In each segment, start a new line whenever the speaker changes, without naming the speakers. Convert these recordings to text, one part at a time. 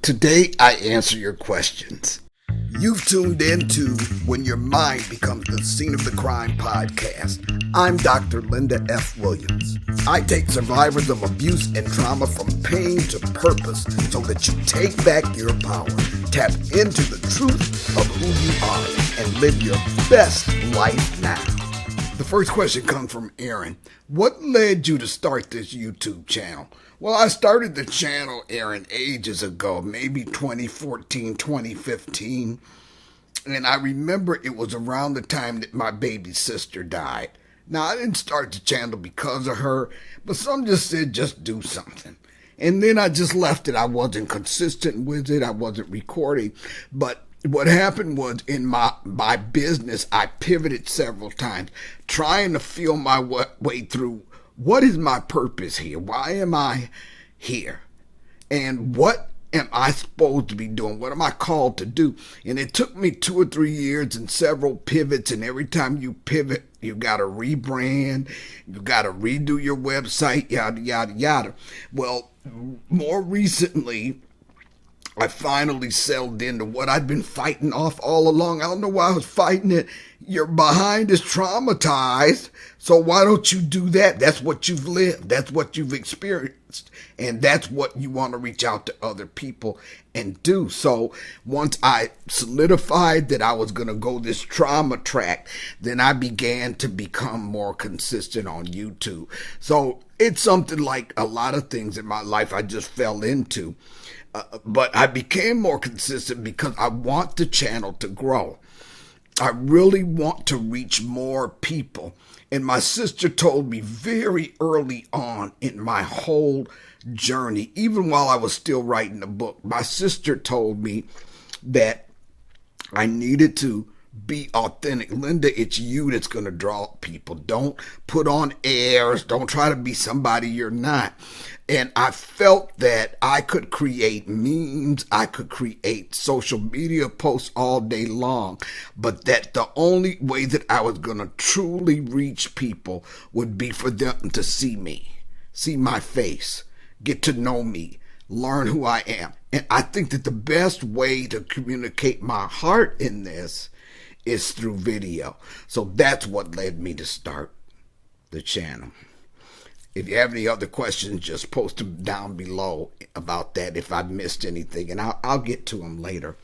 Today, I answer your questions. You've tuned in to When Your Mind Becomes the Scene of the Crime podcast. I'm Dr. Linda F. Williams. I take survivors of abuse and trauma from pain to purpose so that you take back your power, tap into the truth of who you are, and live your best life now. The first question comes from Aaron. What led you to start this YouTube channel? Well, I started the channel, Aaron, ages ago, maybe 2014, 2015. And I remember it was around the time that my baby sister died. Now, I didn't start the channel because of her, but some just said, just do something. And then I just left it. I wasn't consistent with it. I wasn't recording. But what happened was in my business, I pivoted several times, trying to feel my way through. What is my purpose here? Why am I here? And what am I supposed to be doing? What am I called to do? And it took me 2 or 3 years and several pivots. And every time you pivot, you got to rebrand. You got to redo your website, yada, yada, yada. Well, more recently, I finally settled into what I'd been fighting off all along. I don't know why I was fighting it. Your behind is traumatized, so why don't you do that? That's what you've lived. That's what you've experienced. And that's what you want to reach out to other people and do. So once I solidified that I was going to go this trauma track, then I began to become more consistent on YouTube. So it's something like a lot of things in my life I just fell into. But I became more consistent because I want the channel to grow. I really want to reach more people. And my sister told me very early on in my whole journey, even while I was still writing the book, my sister told me that I needed to be authentic. Linda, it's you that's going to draw people. Don't put on airs. Don't try to be somebody you're not. And I felt that I could create memes, I could create social media posts all day long, but that the only way that I was going to truly reach people would be for them to see me, see my face, get to know me, learn who I am. And I think that the best way to communicate my heart in this is through video. So that's what led me to start the channel. If you have any other questions, just post them down below about that if I missed anything, and I'll get to them later.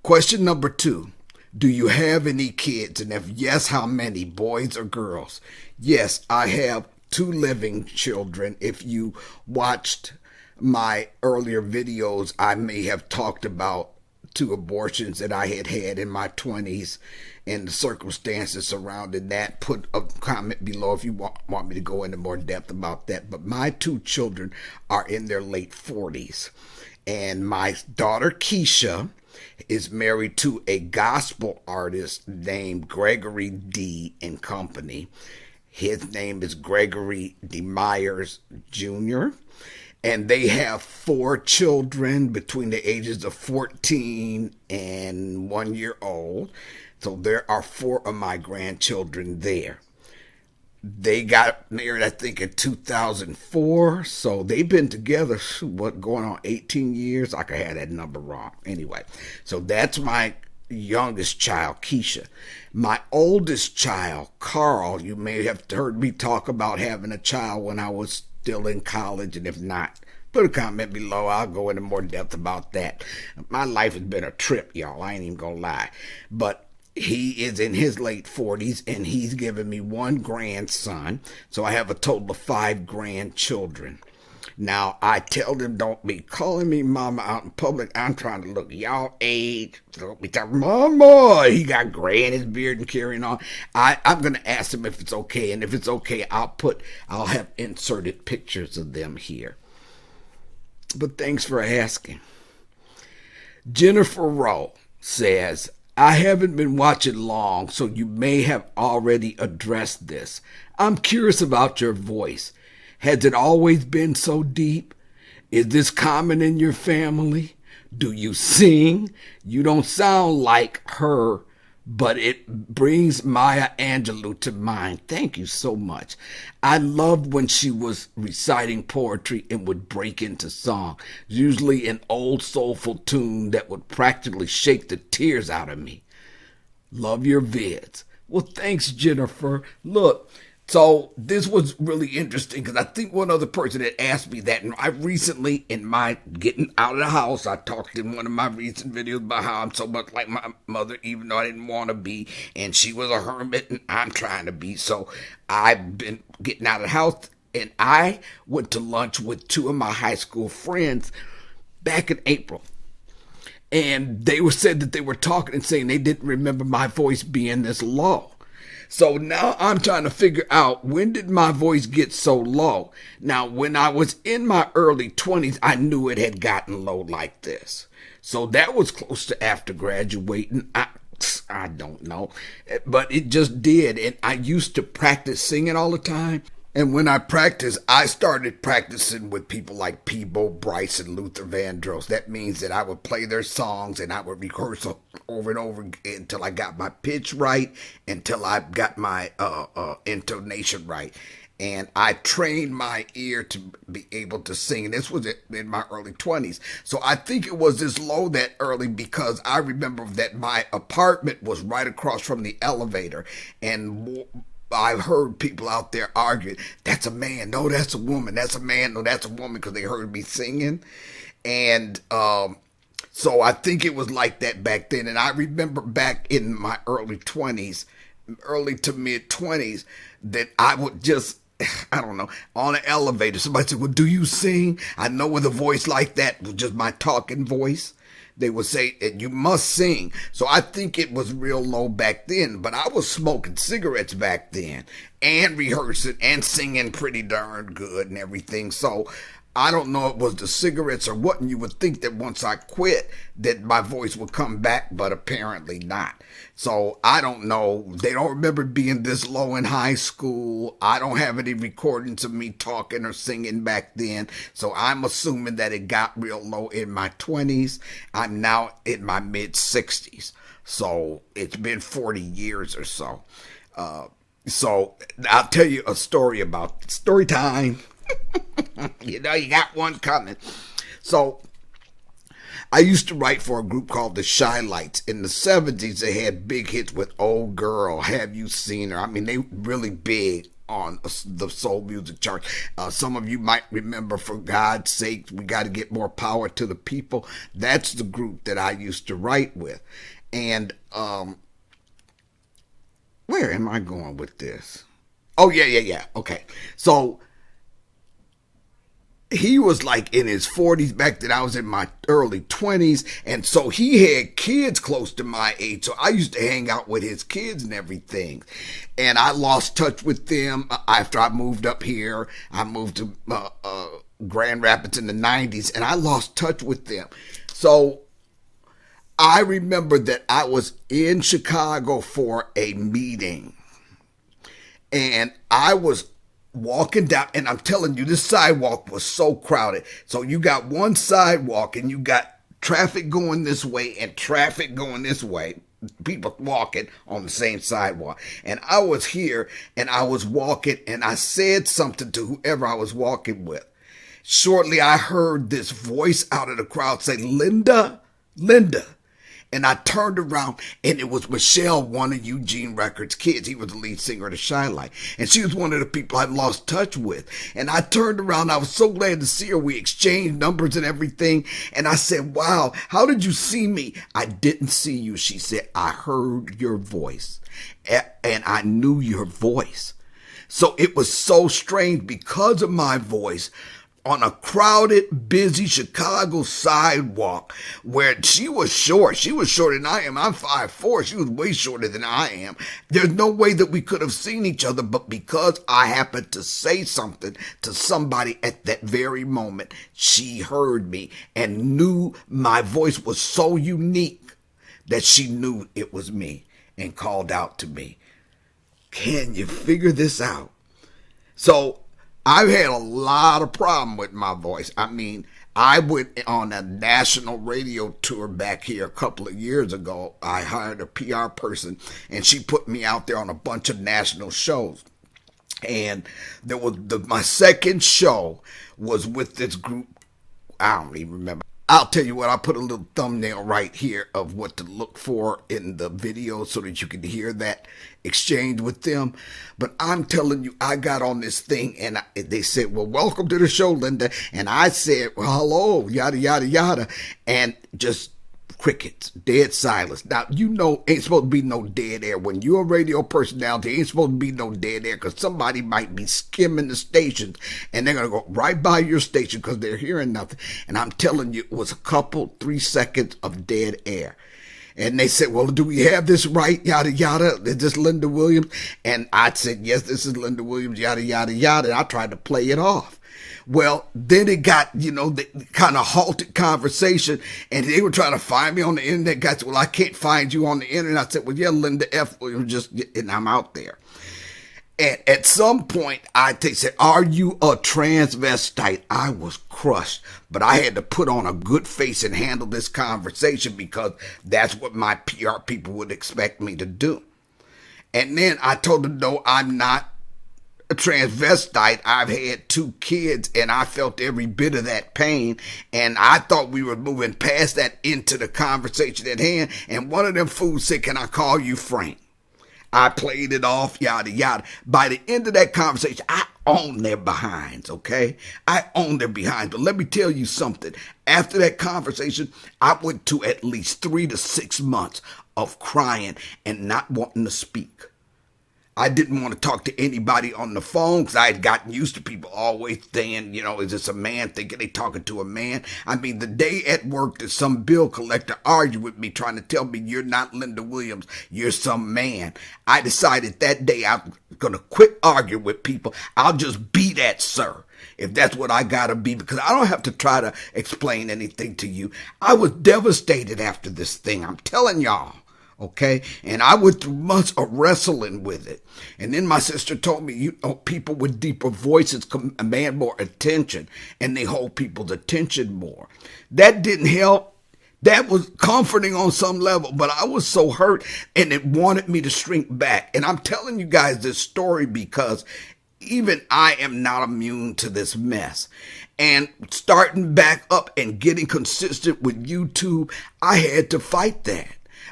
Question number 2, do you have any kids? And if yes, how many, boys or girls? Yes, I have 2 living children. If you watched my earlier videos, I may have talked about 2 abortions that I had in my 20s and the circumstances surrounding that. Put a comment below if you want me to go into more depth about that. But my 2 children are in their late 40s. And my daughter Keisha is married to a gospel artist named Gregory D. and Company. His name is Gregory D. Myers Jr., and they have 4 children between the ages of 14 and 1 year old. So there are 4 of my grandchildren there. They got married, I think, in 2004. So they've been together, going on 18 years? I could have that number wrong. Anyway, so that's my youngest child, Keisha. My oldest child, Carl, you may have heard me talk about having a child when I was still in college, and if not, put a comment below. I'll go into more depth about that. My life has been a trip, y'all. I ain't even gonna lie. But he is in his late 40s, and he's given me 1 grandson. So I have a total of 5 grandchildren. Now, I tell them, don't be calling me mama out in public. I'm trying to look y'all age. Don't be talking, mama. He got gray in his beard and carrying on. I'm going to ask him if it's okay. And if it's okay, I'll have inserted pictures of them here. But thanks for asking. Jennifer Rowe says, I haven't been watching long, so you may have already addressed this. I'm curious about your voice. Has it always been so deep? Is this common in your family? Do you sing? You don't sound like her but it brings Maya Angelou to mind. Thank you so much. I loved when she was reciting poetry and would break into song, usually an old soulful tune that would practically shake the tears out of me. Love your vids. Well, thanks, Jennifer. Look, so this was really interesting because I think one other person had asked me that. And I recently, in my getting out of the house, I talked in one of my recent videos about how I'm so much like my mother, even though I didn't want to be. And she was a hermit and I'm trying to be. So I've been getting out of the house. And I went to lunch with two of my high school friends back in April. And they said that they were talking and saying they didn't remember my voice being this low. So now I'm trying to figure out, when did my voice get so low? Now, when I was in my early 20s, I knew it had gotten low like this. So that was close to after graduating. I don't know, but it just did. And I used to practice singing all the time. And when I practiced, I started practicing with people like Peebo Bryce and Luther Vandross. That means that I would play their songs and I would rehearse over and over until I got my pitch right, until I got my intonation right. And I trained my ear to be able to sing. And this was in my early 20s. So I think it was this low that early because I remember that my apartment was right across from the elevator. And I've heard people out there arguing, that's a man, no, that's a woman, that's a man, no, that's a woman, because they heard me singing. And so I think it was like that back then. And I remember back in my early 20s, early to mid 20s, that I would just, I don't know, on an elevator, somebody said, well, do you sing? I know with a voice like that, was just my talking voice. They would say, you must sing. So I think it was real low back then, but I was smoking cigarettes back then and rehearsing and singing pretty darn good and everything. So I don't know if it was the cigarettes or what, and you would think that once I quit that my voice would come back, but apparently not. So I don't know. They don't remember being this low in high school. I don't have any recordings of me talking or singing back then. So I'm assuming that it got real low in my 20s. I'm now in my mid 60s. So it's been 40 years or so. So I'll tell you a story about story time. You know, you got one coming. So I used to write for a group called the Shy Lights. In the 70s, they had big hits with Old Girl, Have You Seen Her? I mean, they were really big on the soul music chart. Some of you might remember, For God's Sake, We Got to Get More Power to the People. That's the group that I used to write with. And where am I going with this? Oh, yeah. Okay. So he was like in his 40s back then. I was in my early 20s. And so he had kids close to my age. So I used to hang out with his kids and everything. And I lost touch with them after I moved up here. I moved to Grand Rapids in the 90s, and I lost touch with them. So I remember that I was in Chicago for a meeting. And I was walking down, and I'm telling you, this sidewalk was so crowded. So you got one sidewalk and you got traffic going this way and traffic going this way, people walking on the same sidewalk. And I was here and I was walking, and I said something to whoever I was walking with. Shortly, I heard this voice out of the crowd say, Linda. And I turned around, and it was Michelle, one of Eugene Records' kids. He was the lead singer of the Shy Light. And she was one of the people I'd lost touch with. And I turned around. I was so glad to see her. We exchanged numbers and everything. And I said, wow, how did you see me? I didn't see you. She said, I heard your voice. And I knew your voice. So it was so strange because of my voice. On a crowded, busy Chicago sidewalk where she was short. She was shorter than I am. I'm 5'4". She was way shorter than I am. There's no way that we could have seen each other, but because I happened to say something to somebody at that very moment, she heard me and knew my voice was so unique that she knew it was me and called out to me. Can you figure this out? So I've had a lot of problem with my voice. I mean, I went on a national radio tour back here a couple of years ago. I hired a PR person, and she put me out there on a bunch of national shows. And there was my second show was with this group. I don't even remember. I'll tell you what, I'll put a little thumbnail right here of what to look for in the video so that you can hear that exchange with them. But I'm telling you, I got on this thing and they said, well, welcome to the show, Linda. And I said, well, hello, yada, yada, yada. And just crickets, dead silence. Now, you know, ain't supposed to be no dead air. When you're a radio personality, ain't supposed to be no dead air because somebody might be skimming the stations and they're going to go right by your station because they're hearing nothing. And I'm telling you, it was a couple, 3 seconds of dead air. And they said, well, do we have this right? Yada, yada. Is this Linda Williams? And I said, yes, this is Linda Williams, yada, yada, yada. And I tried to play it off. Well, then it got, the kind of halted conversation, and they were trying to find me on the internet. Guys said, well, I can't find you on the internet. I said, well, yeah, Linda F. Williams, and I'm out there. And at some point, they said, are you a transvestite? I was crushed, but I had to put on a good face and handle this conversation because that's what my PR people would expect me to do. And then I told them, no, I'm not a transvestite. I've had 2 kids and I felt every bit of that pain, and I thought we were moving past that into the conversation at hand. And one of them fools said, can I call you Frank? I played it off, yada yada. By the end of that conversation, I owned their behinds, okay? I owned their behinds. But let me tell you something. After that conversation, I went to at least 3 to 6 months of crying and not wanting to speak. I didn't want to talk to anybody on the phone because I had gotten used to people always saying, is this a man, thinking they talking to a man? I mean, the day at work that some bill collector argued with me trying to tell me you're not Linda Williams, you're some man. I decided that day I'm going to quit arguing with people. I'll just be that sir, if that's what I got to be, because I don't have to try to explain anything to you. I was devastated after this thing. I'm telling y'all. Okay. And I went through months of wrestling with it. And then my sister told me, people with deeper voices command more attention and they hold people's attention more. That didn't help. That was comforting on some level, but I was so hurt and it wanted me to shrink back. And I'm telling you guys this story because even I am not immune to this mess. And starting back up and getting consistent with YouTube, I had to fight that.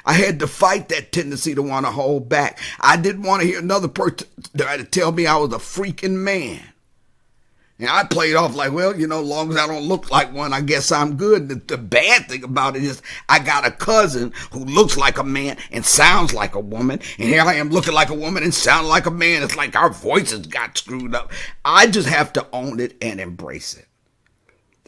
I had to fight that tendency to want to hold back. I didn't want to hear another person try to tell me I was a freaking man. And I played off like, well, as long as I don't look like one, I guess I'm good. The bad thing about it is I got a cousin who looks like a man and sounds like a woman. And here I am looking like a woman and sounding like a man. It's like our voices got screwed up. I just have to own it and embrace it.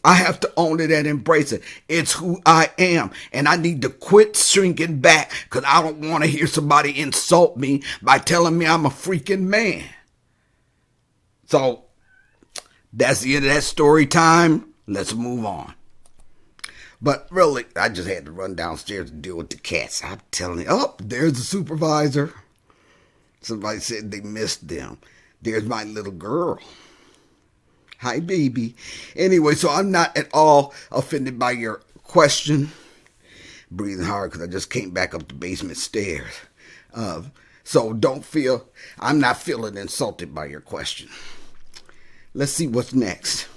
I have to own it and embrace it. It's who I am. And I need to quit shrinking back because I don't want to hear somebody insult me by telling me I'm a freaking man. So that's the end of that story time. Let's move on. But really, I just had to run downstairs and deal with the cats. I'm telling you, there's the supervisor. Somebody said they missed them. There's my little girl. Hi, baby. Anyway, so I'm not at all offended by your question. Breathing hard because I just came back up the basement stairs. So don't feel, I'm not feeling insulted by your question. Let's see what's next.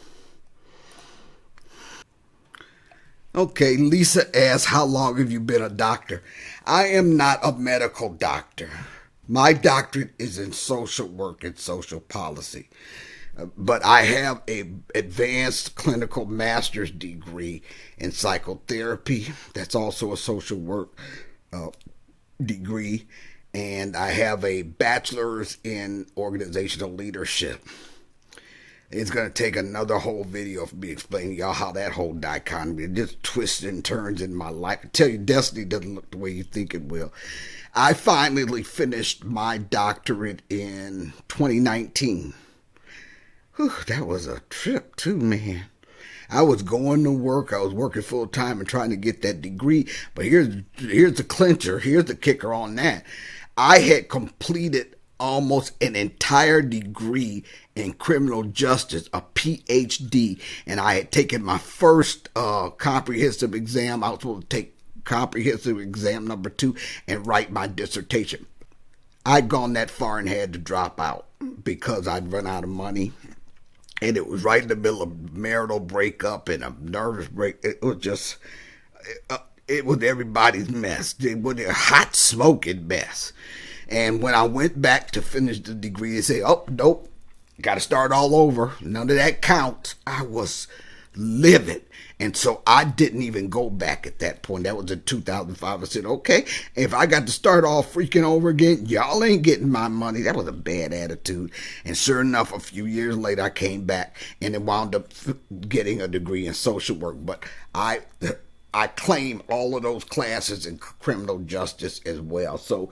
Okay, Lisa asks, how long have you been a doctor? I am not a medical doctor. My doctorate is in social work and social policy. But I have an advanced clinical master's degree in psychotherapy. That's also a social work degree. And I have a bachelor's in organizational leadership. It's going to take another whole video for me explaining y'all how that whole dichotomy just twists and turns in my life. I tell you, destiny doesn't look the way you think it will. I finally finished my doctorate in 2019. Whew, that was a trip too, man. I was going to work. I was working full time and trying to get that degree. But here's the clincher. Here's the kicker on that. I had completed almost an entire degree in criminal justice, a PhD, and I had taken my first comprehensive exam. I was supposed to take comprehensive exam number 2 and write my dissertation. I'd gone that far and had to drop out because I'd run out of money. And it was right in the middle of marital breakup and a nervous break. It was just, it was everybody's mess. It was a hot, smoking mess. And when I went back to finish the degree, they said, oh, nope, got to start all over. None of that counts. I was livid. And so I didn't even go back at that point. That was in 2005. I said, okay, if I got to start all freaking over again, y'all ain't getting my money. That was a bad attitude. And sure enough, a few years later, I came back and it wound up getting a degree in social work. But I claim all of those classes in criminal justice as well. So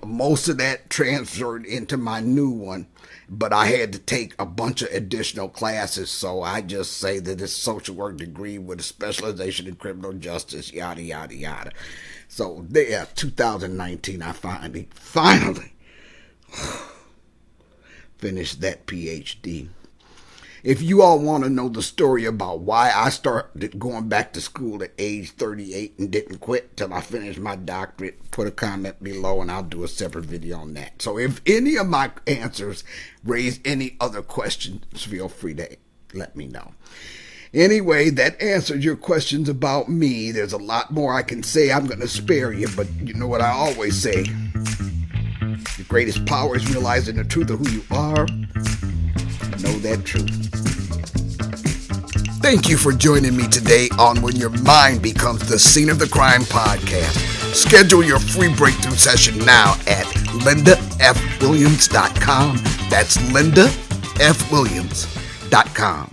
most of that transferred into my new one, but I had to take a bunch of additional classes. So I just say that it's social work degree with a specialization in criminal justice, yada, yada, yada. So there, 2019, I finally finished that PhD. If you all want to know the story about why I started going back to school at age 38 and didn't quit till I finished my doctorate, put a comment below and I'll do a separate video on that. So if any of my answers raise any other questions, feel free to let me know. Anyway, that answered your questions about me. There's a lot more I can say. I'm going to spare you, but you know what I always say. Your greatest power is realizing the truth of who you are. Know that truth. Thank you for joining me today on When Your Mind Becomes the Scene of the Crime podcast. Schedule your free breakthrough session now at lindafwilliams.com. That's lindafwilliams.com.